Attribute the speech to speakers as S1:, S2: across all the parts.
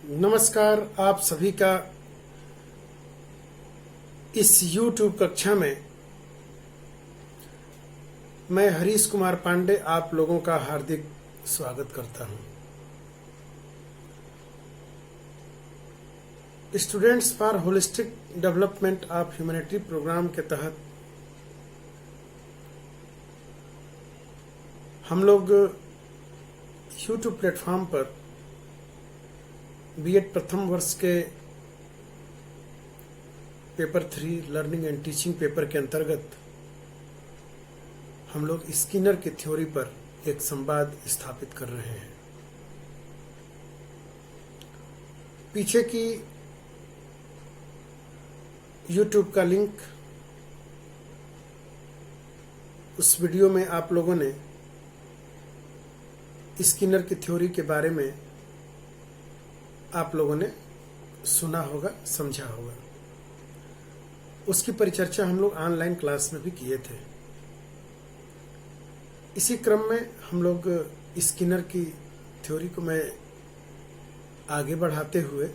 S1: नमस्कार। आप सभी का इस YouTube कक्षा में मैं हरीश कुमार पांडे आप लोगों का हार्दिक स्वागत करता हूं। Students for holistic development of humanity program के तहत हम लोग YouTube प्लेटफॉर्म पर बीएड प्रथम वर्ष के paper 3 learning and teaching paper के अंतर्गत हम लोग स्किनर की थ्योरी पर एक संवाद स्थापित कर रहे हैं। पीछे की YouTube का लिंक, उस वीडियो में आप लोगों ने स्किनर की थ्योरी के बारे में आप लोगों ने सुना होगा, समझा होगा। उसकी परिचर्चा हम लोग ऑनलाइन क्लास में भी किए थे। इसी क्रम में हम लोग स्किनर की थ्योरी को मैं आगे बढ़ाते हुए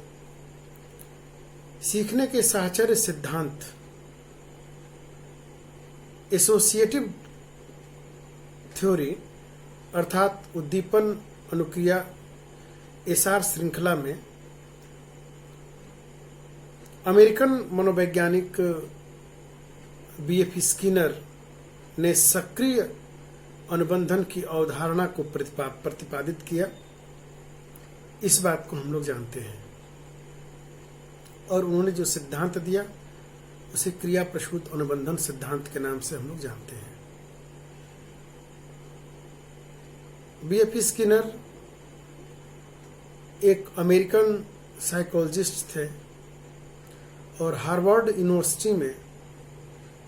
S1: सीखने के साहचर्य सिद्धांत एसोसिएटिव थ्योरी अर्थात उद्दीपन अनुक्रिया एसआर श्रृंखला में अमेरिकन मनोवैज्ञानिक बीएफ स्किनर ने सक्रिय अनुबंधन की अवधारणा को प्रतिपादित किया। इस बात को हम लोग जानते हैं और उन्होंने जो सिद्धांत दिया उसे क्रिया प्रसूत अनुबंधन सिद्धांत के नाम से हम लोग जानते हैं। बीएफ स्किनर एक अमेरिकन साइकोलॉजिस्ट थे और हार्वर्ड यूनिवर्सिटी में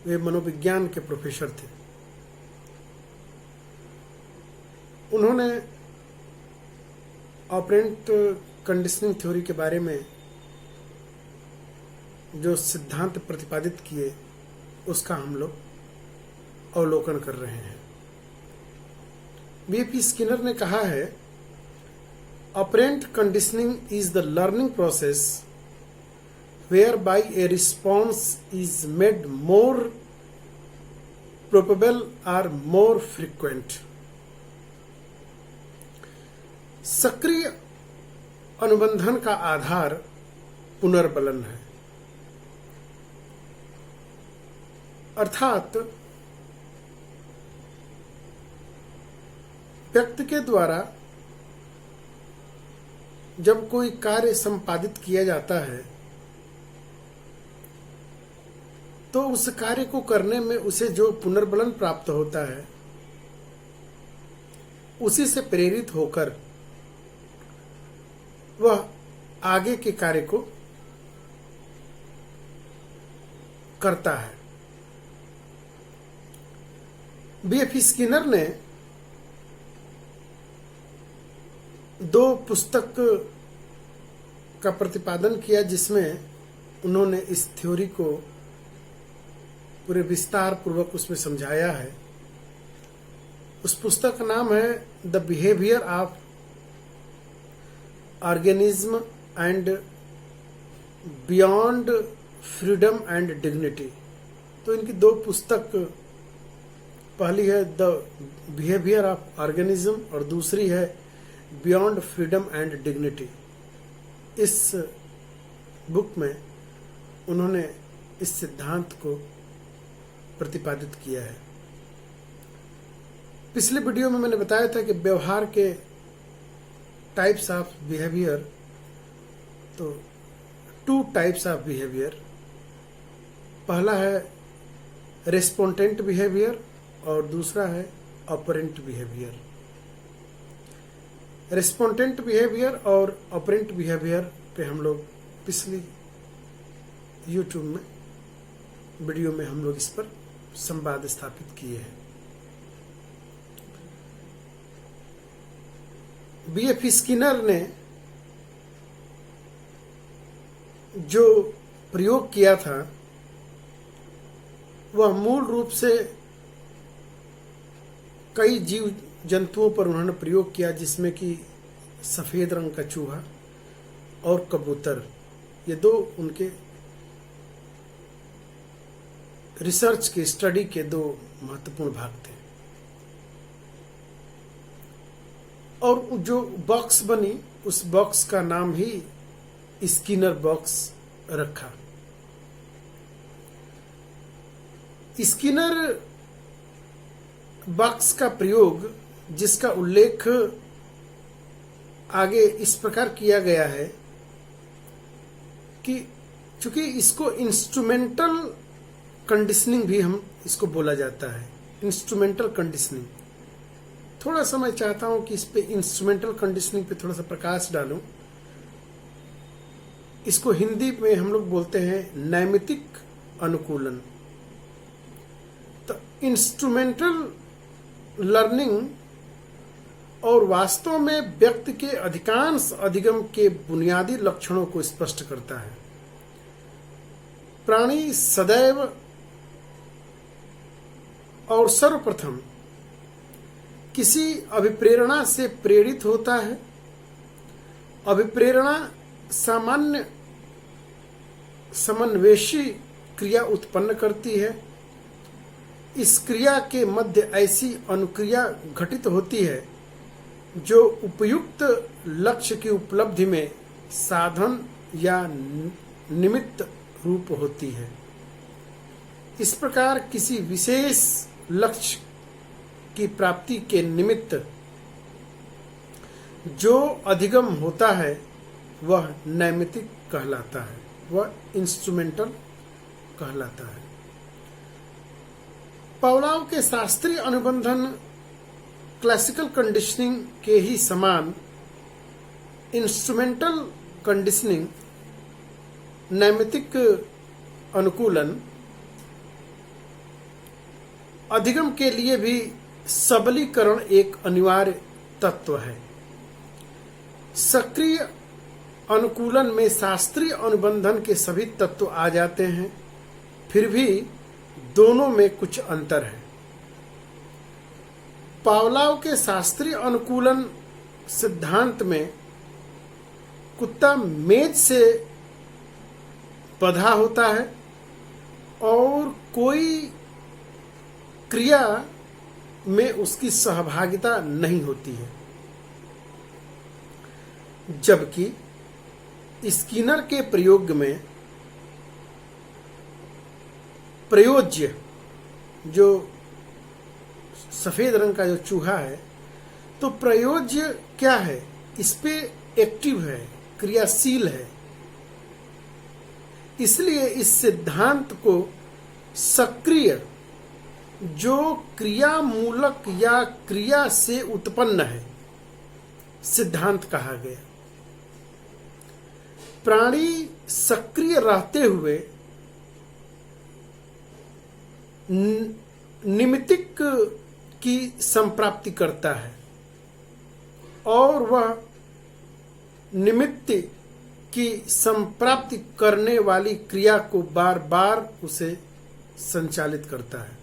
S1: वे मनोविज्ञान के प्रोफेसर थे। उन्होंने ऑपरेंट कंडीशनिंग थ्योरी के बारे में जो सिद्धांत प्रतिपादित किए उसका हम लोग अवलोकन कर रहे हैं। बीएफ स्किनर ने कहा है, operant conditioning is the learning process whereby a response is made more probable or more frequent। सक्रिय अनुबंधन का आधार पुनर्बलन है, अर्थात व्यक्ति के द्वारा जब कोई कार्य संपादित किया जाता है तो उस कार्य को करने में उसे जो पुनर्बलन प्राप्त होता है उसी से प्रेरित होकर वह आगे के कार्य को करता है। बीएफ स्किनर ने 2 पुस्तक का प्रतिपादन किया जिसमें उन्होंने इस थ्योरी को पूरे विस्तार पूर्वक उसमें समझाया है। उस पुस्तक का नाम है the behaviour of organism and beyond freedom and dignity. तो इनकी 2 पुस्तक, पहली है द बिहेवियर ऑफ ऑर्गेनिज्म और दूसरी है बियॉन्ड फ्रीडम एंड डिग्निटी। इस बुक में उन्होंने इस सिद्धांत को प्रतिपादित किया है। पिछले वीडियो में मैंने बताया था कि व्यवहार के टाइप्स ऑफ बिहेवियर, तो 2 टाइप्स ऑफ बिहेवियर, पहला है रेस्पोंडेंट बिहेवियर और दूसरा है ऑपरेंट बिहेवियर। रेस्पोंडेंट बिहेवियर और ऑपरेंट बिहेवियर पे हम लोग पिछली YouTube में वीडियो में हम लोग इस पर संवाद स्थापित किए हैं। बीएफ स्किनर ने जो प्रयोग किया था वह मूल रूप से कई जीव जंतुओं पर उन्होंने प्रयोग किया, जिसमें कि सफेद रंग का चूहा, और कबूतर, ये दो उनके रिसर्च के, स्टडी के दो महत्वपूर्ण भाग थे। और जो बॉक्स बनी, उस बॉक्स का नाम ही स्किनर बॉक्स रखा। स्किनर बॉक्स का प्रयोग, जिसका उल्लेख आगे इस प्रकार किया गया है कि चूंकि इसको इंस्ट्रूमेंटल कंडीशनिंग भी हम इसको बोला जाता है, इंस्ट्रूमेंटल कंडीशनिंग। थोड़ा सा मैं चाहता हूं कि इस पे इंस्ट्रूमेंटल कंडीशनिंग पे थोड़ा सा प्रकाश डालूं। इसको हिंदी में हम लोग बोलते हैं नैमित्तिक अनुकूलन। तो इंस्ट्रूमेंटल लर्निंग और वास्तव में व्यक्ति के अधिकांश अधिगम के बुनियादी लक्षणों को स्पष्ट करता है। प्राणी सदैव और सर्वप्रथम किसी अभिप्रेरणा से प्रेरित होता है। अभिप्रेरणा सामान्य समन्वेशी क्रिया उत्पन्न करती है। इस क्रिया के मध्य ऐसी अनुक्रिया घटित होती है जो उपयुक्त लक्ष्य की उपलब्धि में साधन या निमित्त रूप होती है। इस प्रकार किसी विशेष लक्ष्य की प्राप्ति के निमित्त जो अधिगम होता है वह नैमित्तिक कहलाता है, वह इंस्ट्रूमेंटल कहलाता है। पावलोव के शास्त्रीय अनुबंधन क्लासिकल कंडीशनिंग के ही समान इंस्ट्रूमेंटल कंडीशनिंग, नैमित्तिक अनुकूलन अधिगम के लिए भी सबलीकरण एक अनिवार्य तत्व है। सक्रिय अनुकूलन में शास्त्रीय अनुबंधन के सभी तत्व आ जाते हैं, फिर भी दोनों में कुछ अंतर है। पावलोव के शास्त्रीय अनुकूलन सिद्धांत में कुत्ता मेज से बंधा होता है और कोई क्रिया में उसकी सहभागिता नहीं होती है, जबकि स्किनर के प्रयोग में प्रयोज्य, जो सफेद रंग का जो चूहा है, तो प्रयोज्य क्या है? इस पे एक्टिव है, क्रियाशील है। इसलिए इस सिद्धांत को सक्रिय, जो क्रिया मूलक या क्रिया से उत्पन्न है, सिद्धांत कहा गया। प्राणी सक्रिय रहते हुए निमित्तिक की संप्राप्ति करता है और वह निमित्त की संप्राप्ति करने वाली क्रिया को बार बार उसे संचालित करता है।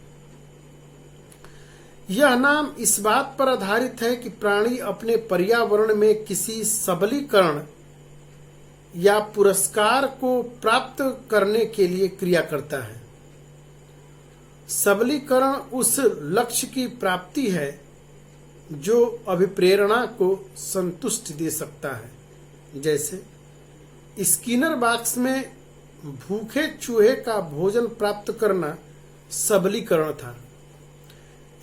S1: यह नाम इस बात पर आधारित है कि प्राणी अपने पर्यावरण में किसी सबलीकरण या पुरस्कार को प्राप्त करने के लिए क्रिया करता है। सबलीकरण उस लक्ष्य की प्राप्ति है जो अभिप्रेरणा को संतुष्टि दे सकता है। जैसे स्किनर बॉक्स में भूखे चूहे का भोजन प्राप्त करना सबलीकरण था।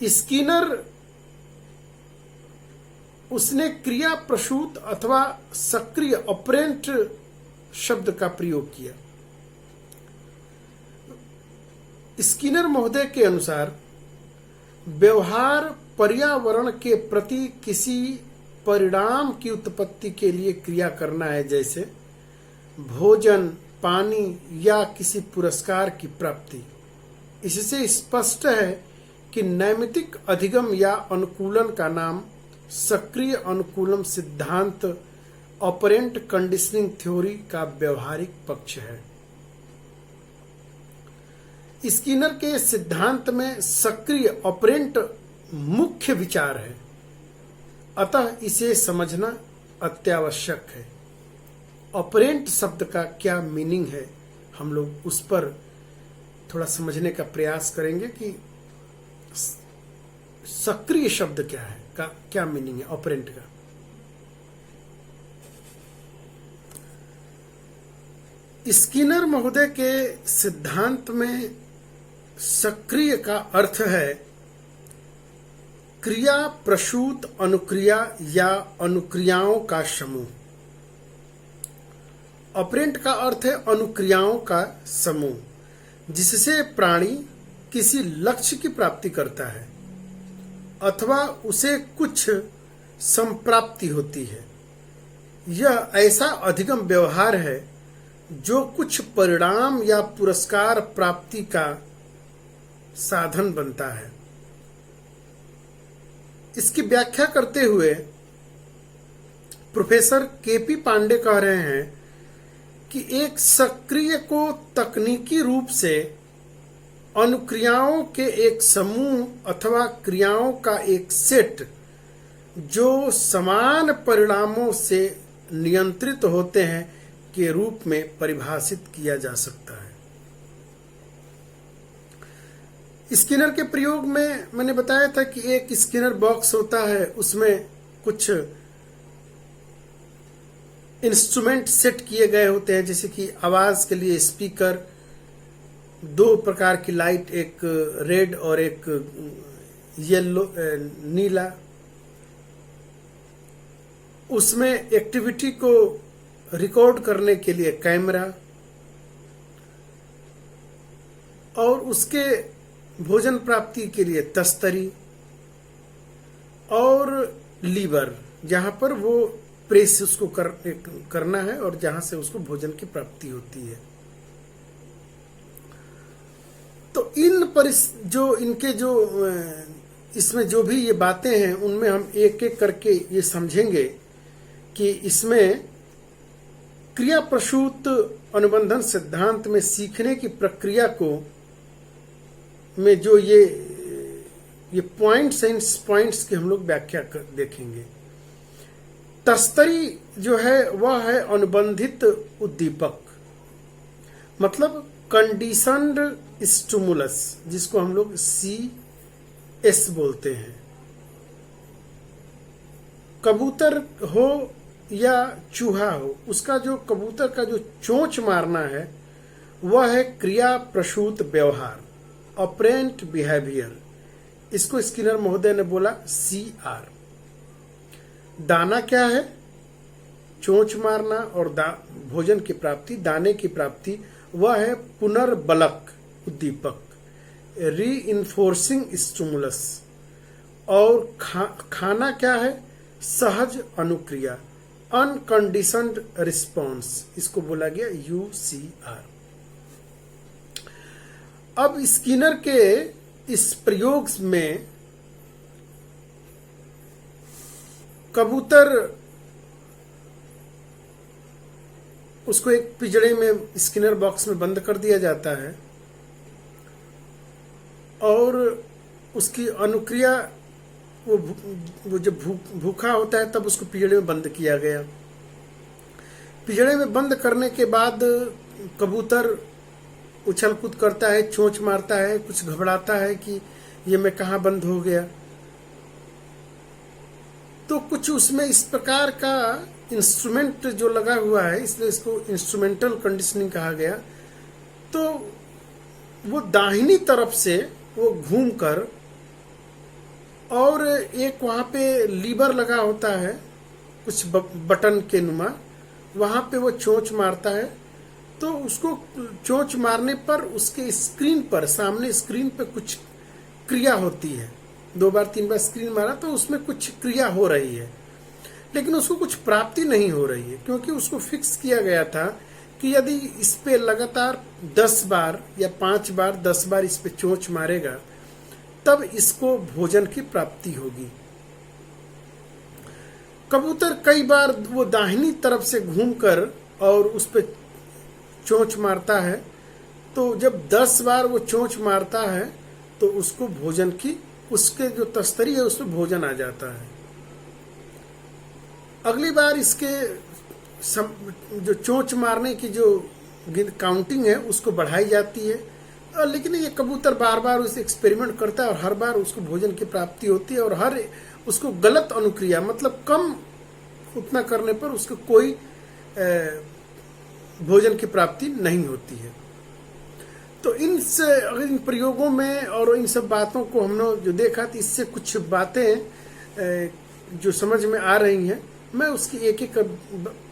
S1: स्किनर उसने क्रिया प्रसूत अथवा सक्रिय ऑपरेंट शब्द का प्रयोग किया। स्किनर महोदय के अनुसार व्यवहार पर्यावरण के प्रति किसी परिणाम की उत्पत्ति के लिए क्रिया करना है, जैसे भोजन, पानी या किसी पुरस्कार की प्राप्ति। इससे स्पष्ट है कि नैमित्तिक अधिगम या अनुकूलन का नाम सक्रिय अनुकूलन सिद्धांत ऑपरेंट कंडीशनिंग थ्योरी का व्यवहारिक पक्ष है। स्किनर के सिद्धांत में सक्रिय ऑपरेंट मुख्य विचार है, अतः इसे समझना अत्यावश्यक है। ऑपरेंट शब्द का क्या मीनिंग है, हम लोग उस पर थोड़ा समझने का प्रयास करेंगे कि सक्रिय शब्द क्या है, का क्या मीनिंग है ऑपरेंट का। स्किनर महोदय के सिद्धांत में सक्रिय का अर्थ है क्रिया प्रसूत अनुक्रिया या अनुक्रियाओं का समूह। ऑपरेंट का अर्थ है अनुक्रियाओं का समूह जिससे प्राणी किसी लक्ष्य की प्राप्ति करता है अथवा उसे कुछ संप्राप्ति होती है। यह ऐसा अधिगम व्यवहार है जो कुछ परिणाम या पुरस्कार प्राप्ति का साधन बनता है। इसकी व्याख्या करते हुए प्रोफेसर केपी पांडे कह रहे हैं कि एक सक्रिय को तकनीकी रूप से अनुक्रियाओं के एक समूह अथवा क्रियाओं का एक सेट जो समान परिणामों से नियंत्रित होते हैं के रूप में परिभाषित किया जा सकता है। स्किनर के प्रयोग में मैंने बताया था कि एक स्किनर बॉक्स होता है, उसमें कुछ इंस्ट्रूमेंट सेट किए गए होते हैं, जैसे कि आवाज के लिए स्पीकर, दो प्रकार की लाइट, एक रेड और एक येलो नीला। उसमें एक्टिविटी को रिकॉर्ड करने के लिए कैमरा और उसके भोजन प्राप्ति के लिए तस्तरी और लीवर, जहां पर वो प्रेस उसको करना है और जहां से उसको भोजन की प्राप्ति होती है। तो जो इनके जो इसमें जो भी ये बातें हैं उनमें हम एक एक करके ये समझेंगे कि इसमें क्रिया प्रसूत अनुबंधन सिद्धांत में सीखने की प्रक्रिया को में जो ये पॉइंट्स हैं, इन पॉइंट्स की हम लोग व्याख्या देखेंगे। तस्तरी जो है वह है अनुबंधित उद्दीपक, मतलब कंडीशनड स्टिमुलस, जिसको हम लोग CS बोलते हैं। कबूतर हो या चूहा हो, उसका जो कबूतर का जो चोंच मारना है वह है क्रिया प्रसूत व्यवहार, ऑपरेंट बिहेवियर। इसको स्किनर महोदय ने बोला CR। दाना क्या है? चोंच मारना और भोजन की प्राप्ति, दाने की प्राप्ति, वह है पुनर्बलक उद्दीपक, रीइंफोर्सिंग स्टिमुलस। और खाना क्या है? सहज अनुक्रिया, अनकंडीशनड रिस्पॉन्स, इसको बोला गया UCR। अब स्किनर के इस प्रयोग में कबूतर, उसको एक पिंजड़े में स्किनर बॉक्स में बंद कर दिया जाता है और उसकी अनुक्रिया, वो जब भूखा होता है तब उसको पिंजड़े में बंद किया गया। पिंजड़े में बंद करने के बाद कबूतर उछल कूद करता है, चोंच मारता है, कुछ घबराता है कि ये मैं कहाँ बंद हो गया। तो कुछ उसमें इस प्रकार का इंस्ट्रूमेंट जो लगा हुआ है, इसलिए इसको इंस्ट्रूमेंटल कंडीशनिंग कहा गया। तो वो दाहिनी तरफ से वो घूमकर, और एक वहां पे लीवर लगा होता है कुछ बटन के नुमा, वहां पे वो चोंच मारता है। तो उसको चोंच मारने पर उसके स्क्रीन पर, सामने स्क्रीन पे कुछ क्रिया होती है। 2 बार 3 बार स्क्रीन मारा तो उसमें कुछ क्रिया हो रही है, लेकिन उसको कुछ प्राप्ति नहीं हो रही है, क्योंकि उसको फिक्स किया गया था कि यदि इस पे लगातार 10 बार या 5 बार 10 बार इस पे चोंच मारेगा तब इसको भोजन की प्राप्ति होगी। कबूतर कई बार वो दाहिनी तरफ से घूमकर और उस पे चोंच मारता है, तो जब 10 बार वो चोंच मारता है तो उसको भोजन की, उसके जो तस्तरी है उसमें भोजन आ जाता है। अगली बार इसके जो चोंच मारने की जो काउंटिंग है उसको बढ़ाई जाती है। लेकिन ये कबूतर बार बार उस एक्सपेरिमेंट करता है और हर बार उसको भोजन की प्राप्ति होती है, और हर उसको गलत अनुक्रिया मतलब कम उतना करने पर उसको कोई भोजन की प्राप्ति नहीं होती है। तो इन प्रयोगों में और इन सब बातों को हमने जो देखा, तो इससे कुछ बातें जो समझ में आ रही हैं, मैं उसकी एक एक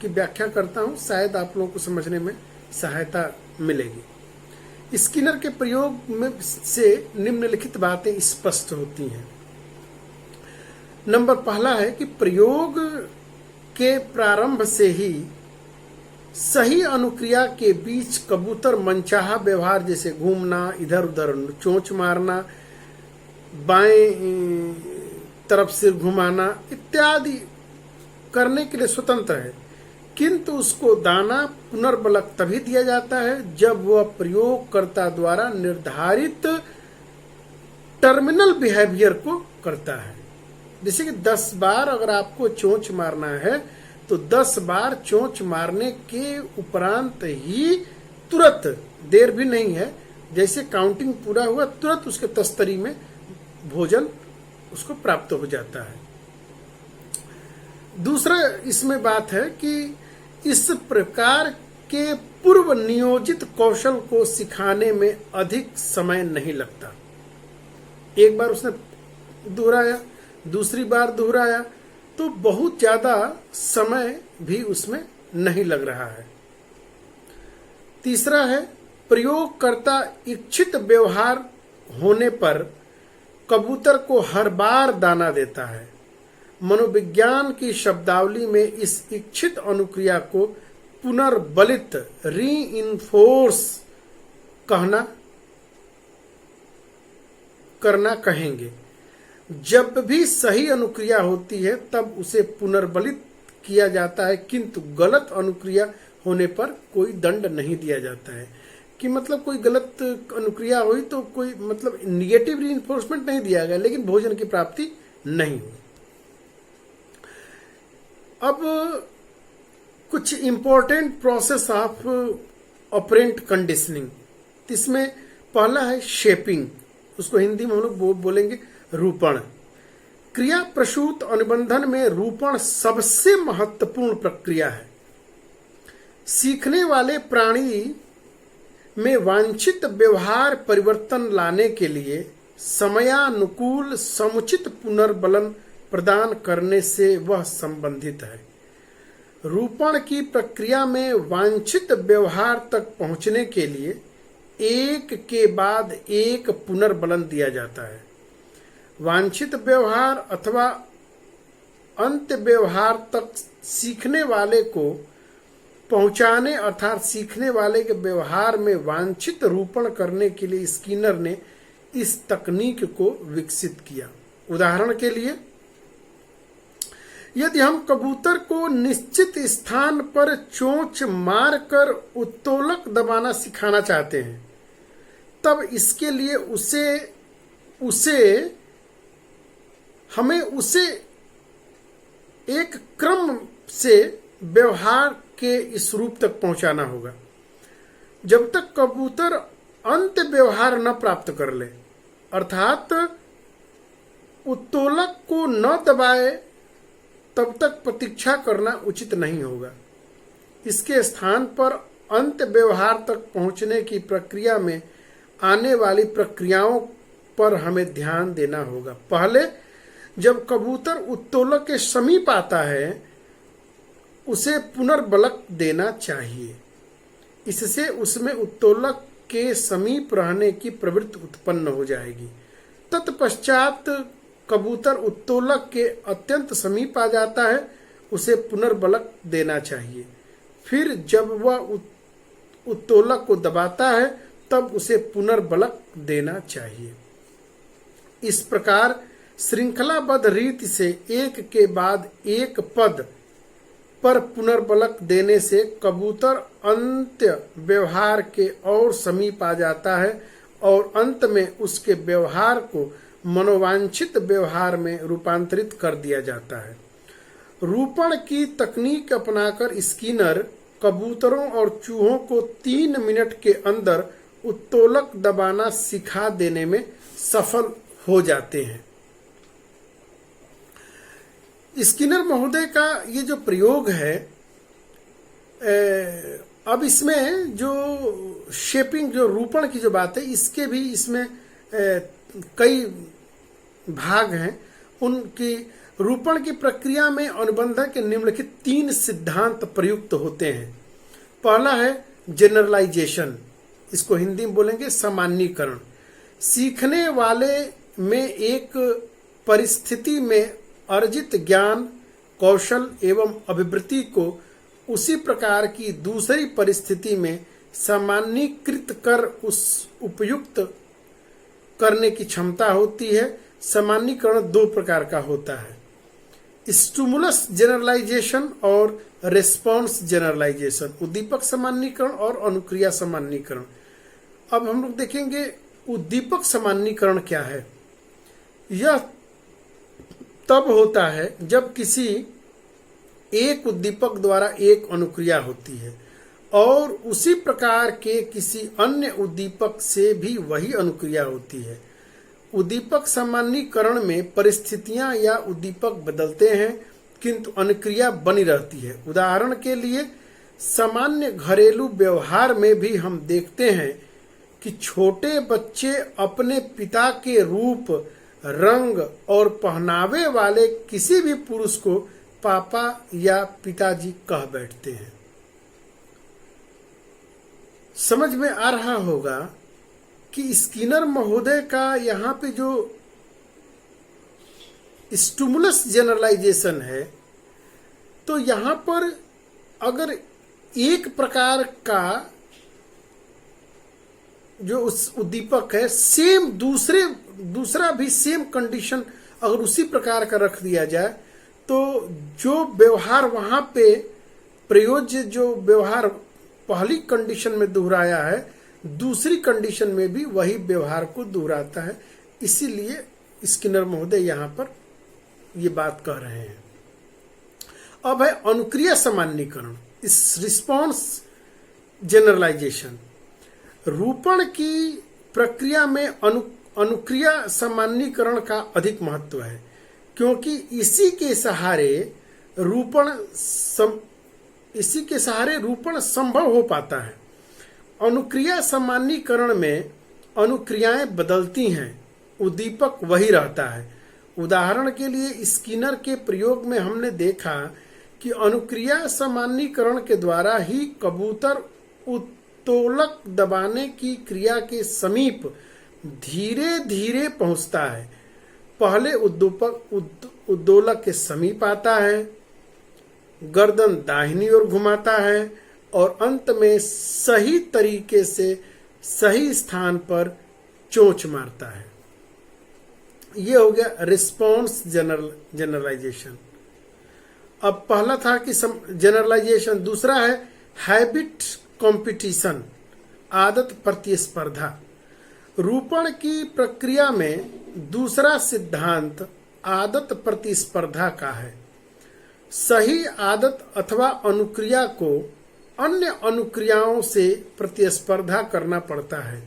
S1: की व्याख्या करता हूं, शायद आप लोगों को समझने में सहायता मिलेगी। स्किनर के प्रयोग में से निम्नलिखित बातें स्पष्ट होती हैं। नंबर पहला है कि प्रयोग के प्रारंभ से ही सही अनुक्रिया के बीच कबूतर मनचाहा व्यवहार जैसे घूमना, इधर उधर चोंच मारना, बाएं तरफ सिर घुमाना इत्यादि करने के लिए स्वतंत्र है, किंतु उसको दाना पुनर्बलक तभी दिया जाता है जब वह प्रयोगकर्ता द्वारा निर्धारित टर्मिनल बिहेवियर को करता है। जैसे कि 10 बार अगर आपको चोंच मारना है तो 10 बार चोंच मारने के उपरांत ही, तुरंत, देर भी नहीं है, जैसे काउंटिंग पूरा हुआ तुरंत उसके तस्तरी में भोजन उसको प्राप्त हो जाता है। दूसरा इसमें बात है कि इस प्रकार के पूर्व नियोजित कौशल को सिखाने में अधिक समय नहीं लगता। एक बार उसने दोहराया, दूसरी बार दोहराया, तो बहुत ज्यादा समय भी उसमें नहीं लग रहा है। तीसरा है प्रयोगकर्ता इच्छित व्यवहार होने पर कबूतर को हर बार दाना देता है। मनोविज्ञान की शब्दावली में इस इच्छित अनुक्रिया को पुनर्बलित, रीइंफोर्स करना कहेंगे। जब भी सही अनुक्रिया होती है तब उसे पुनर्बलित किया जाता है, किंतु गलत अनुक्रिया होने पर कोई दंड नहीं दिया जाता है। कि मतलब कोई गलत अनुक्रिया हुई तो कोई मतलब निगेटिव रीइंफोर्समेंट नहीं दिया गया, लेकिन भोजन की प्राप्ति नहीं हुई। अब कुछ important process of operant conditioning, इसमें पहला है शेपिंग, उसको हिंदी में हम लोग बोलेंगे रूपण। क्रिया प्रसूत अनुबंधन में रूपण सबसे महत्वपूर्ण प्रक्रिया है। सीखने वाले प्राणी में वांछित व्यवहार परिवर्तन लाने के लिए समयानुकूल समुचित पुनर्बलन प्रदान करने से वह संबंधित है। रूपण की प्रक्रिया में वांछित व्यवहार तक पहुंचने के लिए एक के बाद एक पुनर्बलन दिया जाता है। वांछित व्यवहार अथवा अंत व्यवहार तक सीखने वाले को पहुंचाने अर्थात सीखने वाले के व्यवहार में वांछित रूपण करने के लिए स्किनर ने इस तकनीक को विकसित किया। उदाहरण के लिए, यदि हम कबूतर को निश्चित स्थान पर चोंच मारकर उत्तोलक दबाना सिखाना चाहते हैं, तब इसके लिए हमें उसे एक क्रम से व्यवहार के इस रूप तक पहुंचाना होगा जब तक कबूतर अंत व्यवहार न प्राप्त कर ले, अर्थात उत्तोलक को न दबाए तब तक प्रतीक्षा करना उचित नहीं होगा। इसके स्थान पर अंत व्यवहार तक पहुंचने की प्रक्रिया में आने वाली प्रक्रियाओं पर हमें ध्यान देना होगा। पहले जब कबूतर उत्तोलक के समीप आता है उसे पुनर्बलक देना चाहिए। इससे उसमें उत्तोलक के समीप रहने की प्रवृत्ति उत्पन्न हो जाएगी। तत्पश्चात कबूतर उत्तोलक के अत्यंत समीप आ जाता है, उसे पुनर्बलक देना चाहिए। फिर जब वह उत्तोलक को दबाता है तब उसे पुनर्बलक देना चाहिए। इस प्रकार श्रृंखलाबद्ध रीति से एक के बाद एक पद पर पुनर्बलक देने से कबूतर अंत्य व्यवहार के और समीप आ जाता है और अंत में उसके व्यवहार को मनोवांछित व्यवहार में रूपांतरित कर दिया जाता है। रूपण की तकनीक अपनाकर स्किनर कबूतरों और चूहों को 3 मिनट के अंदर उत्तोलक दबाना सिखा देने में सफल हो जाते हैं। स्किनर महोदय का ये जो प्रयोग है, अब इसमें जो शेपिंग, जो रूपण की जो बात है, इसके भी इसमें कई भाग हैं। उनकी रूपण की प्रक्रिया में अनुबंधक के निम्नलिखित 3 सिद्धांत प्रयुक्त होते हैं। पहला है जनरलाइजेशन, इसको हिंदी में बोलेंगे सामान्यीकरण। सीखने वाले में एक परिस्थिति में अर्जित ज्ञान, कौशल एवं अभिवृत्ति को उसी प्रकार की दूसरी परिस्थिति में सामान्यीकृत कर उस उपयुक्त करने की क्षमता होती है। सामान्यीकरण 2 प्रकार का होता है, स्टिमुलस जनरलाइजेशन और रेस्पॉन्स जनरलाइजेशन, उद्दीपक सामान्यीकरण और अनुक्रिया सामान्यीकरण। अब हम लोग देखेंगे उद्दीपक सामान्यीकरण क्या है। यह तब होता है जब किसी एक उद्दीपक द्वारा एक अनुक्रिया होती है और उसी प्रकार के किसी अन्य उद्दीपक से भी वही अनुक्रिया होती है। उद्दीपक सामान्यीकरण में परिस्थितियां या उद्दीपक बदलते हैं किंतु अनुक्रिया बनी रहती है। उदाहरण के लिए सामान्य घरेलू व्यवहार में भी हम देखते हैं कि छोटे बच्चे अपने पिता के रूप, रंग और पहनावे वाले किसी भी पुरुष को पापा या पिताजी कह बैठते हैं। समझ में आ रहा होगा कि स्किनर महोदय का यहाँ पे जो स्टिमुलस जनरलाइजेशन है, तो यहाँ पर अगर एक प्रकार का जो उस उद्दीपक है सेम दूसरा भी सेम कंडीशन अगर उसी प्रकार का रख दिया जाए, तो जो व्यवहार वहां पे प्रयोज्य, जो व्यवहार पहली कंडीशन में दोहराया है, दूसरी कंडीशन में भी वही व्यवहार को दोहराता है। इसीलिए स्किनर महोदय यहाँ पर ये बात कह रहे हैं। अब है अनुक्रिया सामान्यीकरण, इस रिस्पॉन्स जनरलाइजेशन। रूपण की प्रक्रिया में अनुक्रिया सामान्यीकरण का अधिक महत्व है, क्योंकि इसी के सहारे रूपण संभव हो पाता है। अनुक्रिया सामान्यीकरण में अनुक्रियाएं बदलती हैं, उद्दीपक वही रहता है। उदाहरण के लिए स्किनर के प्रयोग में हमने देखा कि अनुक्रिया सामान्यीकरण के द्वारा ही कबूतर उत्तोलक दबाने की क्रिया के समीप धीरे धीरे पहुंचता है। पहले उद्दोलक के समीप आता है, गर्दन दाहिनी ओर घुमाता है और अंत में सही तरीके से सही स्थान पर चोंच मारता है। ये हो गया रिस्पॉन्स जनरलाइजेशन। अब पहला था कि जनरलाइजेशन, दूसरा है हैबिट कंपटीशन, आदत प्रतिस्पर्धा। रूपण की प्रक्रिया में दूसरा सिद्धांत आदत प्रतिस्पर्धा का है। सही आदत अथवा अनुक्रिया को अन्य अनुक्रियाओं से प्रतिस्पर्धा करना पड़ता है।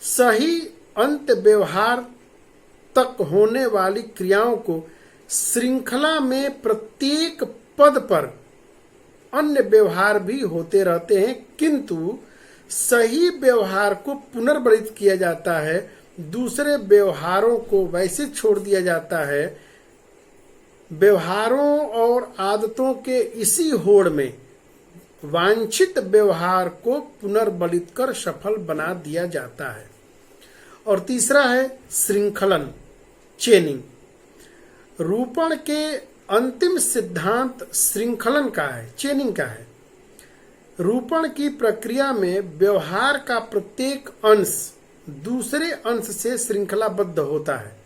S1: सही अंत व्यवहार तक होने वाली क्रियाओं को श्रृंखला में प्रत्येक पद पर अन्य व्यवहार भी होते रहते हैं, किंतु सही व्यवहार को पुनर्बलित किया जाता है, दूसरे व्यवहारों को वैसे छोड़ दिया जाता है। व्यवहारों और आदतों के इसी होड़ में वांछित व्यवहार को पुनर्बलित कर सफल बना दिया जाता है। और तीसरा है श्रृंखलन, चेनिंग। रूपण के अंतिम सिद्धांत श्रृंखलन का है, चेनिंग का है। रूपण की प्रक्रिया में व्यवहार का प्रत्येक अंश दूसरे अंश से श्रृंखलाबद्ध होता है,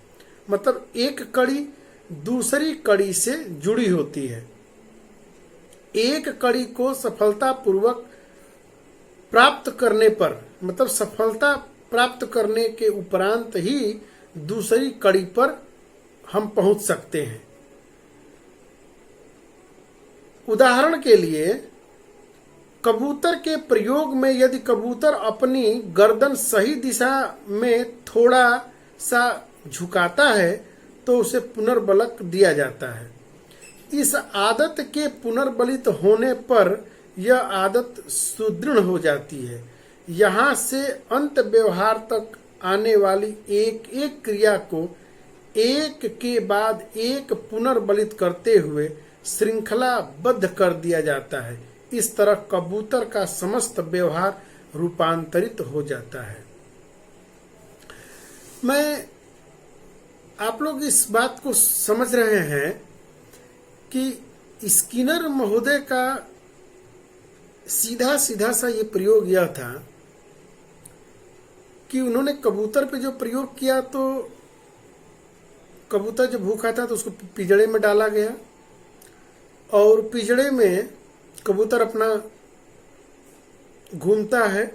S1: मतलब एक कड़ी दूसरी कड़ी से जुड़ी होती है। एक कड़ी को सफलतापूर्वक प्राप्त करने पर, मतलब सफलता प्राप्त करने के उपरांत ही दूसरी कड़ी पर हम पहुंच सकते हैं। उदाहरण के लिए कबूतर के प्रयोग में यदि कबूतर अपनी गर्दन सही दिशा में थोड़ा सा झुकाता है तो उसे पुनर्बलक दिया जाता है। इस आदत के पुनर्बलित होने पर यह आदत सुदृढ़ हो जाती है। यहाँ से अंत व्यवहार तक आने वाली एक एक क्रिया को एक के बाद एक पुनर्बलित करते हुए श्रृंखलाबद्ध कर दिया जाता है। इस तरह कबूतर का समस्त व्यवहार रूपांतरित हो जाता है। मैं आप लोग इस बात को समझ रहे हैं कि स्किनर महोदय का सीधा सीधा सा ये प्रयोग यह था कि उन्होंने कबूतर पे जो प्रयोग किया, तो कबूतर जब भूखा था तो उसको पिंजड़े में डाला गया और पिंजड़े में कबूतर अपना घूमता है,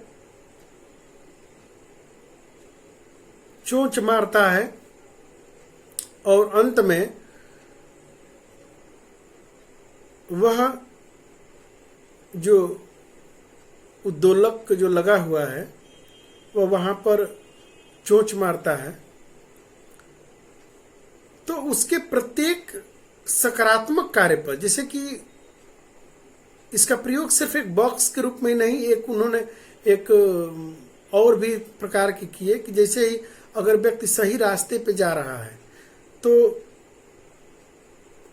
S1: चोंच मारता है और अंत में वह जो उद्दोलक जो लगा हुआ है वह वहां पर चोंच मारता है। तो उसके प्रत्येक सकारात्मक कार्य पर, जैसे कि इसका प्रयोग सिर्फ एक बॉक्स के रूप में नहीं, एक उन्होंने एक और भी प्रकार के किए कि जैसे ही अगर व्यक्ति सही रास्ते पे जा रहा है तो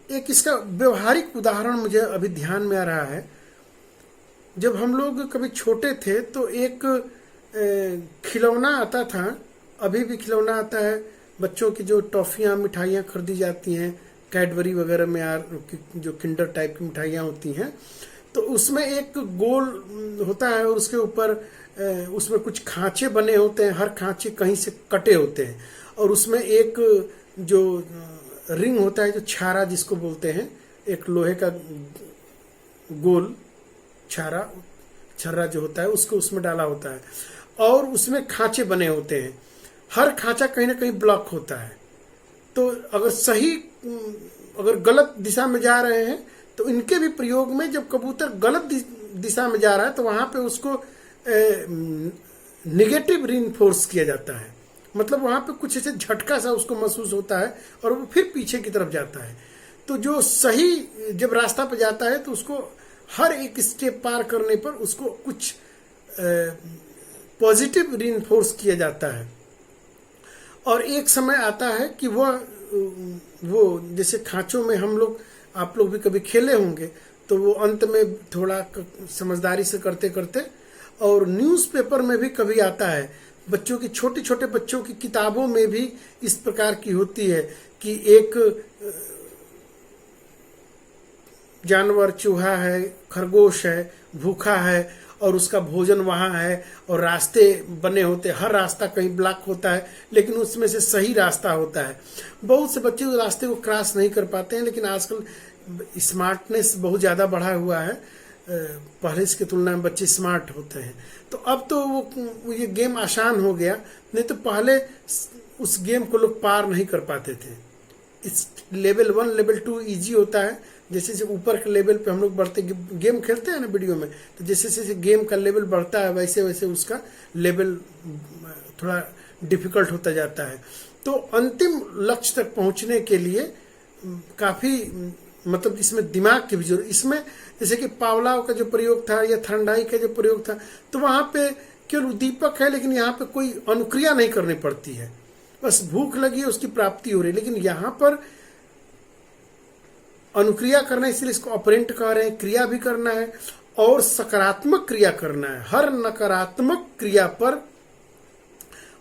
S1: एक इसका व्यवहारिक उदाहरण मुझे अभी ध्यान में आ रहा है। जब हम लोग कभी छोटे थे तो एक खिलौना आता था, अभी भी खिलौना आता है, बच्चों की जो टॉफियाँ मिठाइयाँ खरीदी जाती हैं कैडबरी वगैरह में, जो किंडर टाइप की मिठाइयाँ होती हैं, तो उसमें एक गोल होता है और उसके ऊपर उसमें कुछ खांचे बने होते हैं, हर खांचे कहीं से कटे होते हैं और उसमें एक जो रिंग होता है, जो छारा जिसको बोलते हैं, एक लोहे का गोल छर्रा जो होता है उसको उसमें डाला होता है और उसमें खांचे बने होते हैं, हर खांचा कहीं ना कहीं ब्लॉक होता है। तो अगर गलत दिशा में जा रहे हैं तो इनके भी प्रयोग में जब कबूतर गलत दिशा में जा रहा है तो वहां पे उसको नेगेटिव रीइंफोर्स किया जाता है, मतलब वहां पे कुछ ऐसे झटका सा उसको महसूस होता है और वो फिर पीछे की तरफ जाता है। तो जो सही जब रास्ता पे जाता है तो उसको हर एक स्टेप पार करने पर उसको कुछ पॉजिटिव रीइंफोर्स किया जाता है और एक समय आता है कि वो जैसे खांचों में हम लोग, आप लोग भी कभी खेले होंगे, तो वो अंत में थोड़ा समझदारी से करते करते, और न्यूज़पेपर में भी कभी आता है, बच्चों की छोटे छोटे बच्चों की किताबों में भी इस प्रकार की होती है कि एक जानवर, चूहा है, खरगोश है, भूखा है और उसका भोजन वहां है और रास्ते बने होते हैं, हर रास्ता कहीं ब्लॉक होता है लेकिन उसमें से सही रास्ता होता है। बहुत से बच्चे उस रास्ते को क्रॉस नहीं कर पाते हैं, लेकिन आजकल स्मार्टनेस बहुत ज़्यादा बढ़ा हुआ है, पहले इसकी तुलना में बच्चे स्मार्ट होते हैं, तो अब तो वो ये गेम आसान हो गया, नहीं तो पहले उस गेम को लोग पार नहीं कर पाते थे। इस लेवल 1 लेवल 2 इजी होता है, जैसे जैसे ऊपर के लेवल पे हम लोग बढ़ते, गेम खेलते हैं ना वीडियो में, तो जैसे जैसे गेम का लेवल बढ़ता है वैसे वैसे उसका लेवल थोड़ा डिफिकल्ट होता जाता है। तो अंतिम लक्ष्य तक पहुंचने के लिए काफी मतलब इसमें दिमाग की भी जरूरत, इसमें जैसे कि पावलाव का जो प्रयोग था या थर्नडाई का जो प्रयोग था, तो वहां पे केवल उद्दीपक है लेकिन यहाँ पे कोई अनुक्रिया नहीं करनी पड़ती है, बस भूख लगी है उसकी प्राप्ति हो रही है। लेकिन यहाँ पर अनुक्रिया करना है, इसलिए इसको ऑपरेंट कह रहे हैं, क्रिया भी करना है और सकारात्मक क्रिया करना है। हर नकारात्मक क्रिया पर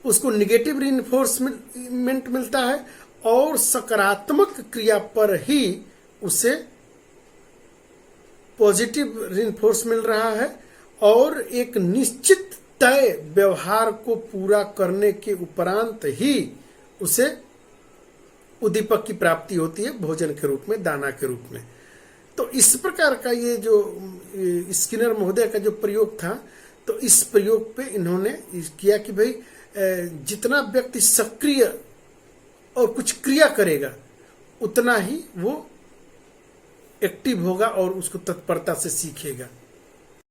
S1: उसको निगेटिव रीइंफोर्समेंट मिलता है और सकारात्मक क्रिया पर ही उसे पॉजिटिव रीइंफोर्स मिल रहा है और एक निश्चित तय व्यवहार को पूरा करने के उपरांत ही उसे उद्दीपक की प्राप्ति होती है, भोजन के रूप में, दाना के रूप में। तो इस प्रकार का ये जो स्किनर महोदय का जो प्रयोग था, तो इस प्रयोग पे इन्होंने किया कि भाई जितना व्यक्ति सक्रिय और कुछ क्रिया करेगा उतना ही वो एक्टिव होगा और उसको तत्परता से सीखेगा।